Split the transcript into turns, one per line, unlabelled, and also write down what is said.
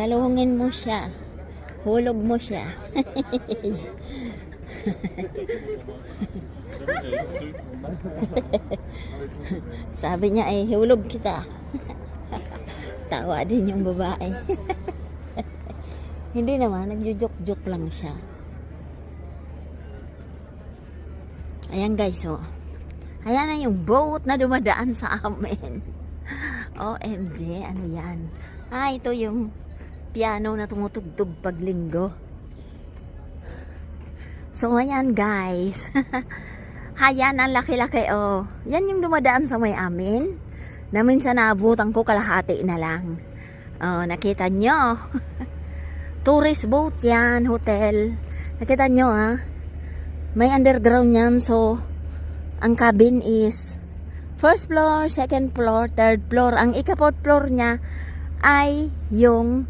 Kalungin mo siya. Hulog mo siya. Sabi niya ay hulog kita. Tawa din yung babae. Hindi naman, nagjo-joke-joke lang siya. Ayan guys, oh. Ayan na yung boat na dumadaan sa amin. OMG, ano yan? Ito yung piano na tumutugtog pag linggo. So, ayan guys. Ayan, ang laki-laki, oh. Yan yung dumadaan sa may amin. Na minsan naabutan ko kalahati na lang. Oh, nakita nyo. Tourist boat yan, hotel. Nakita nyo, ha? May underground yan, so ang cabin is first floor, second floor, third floor. Ang ika-fourth floor niya ay yung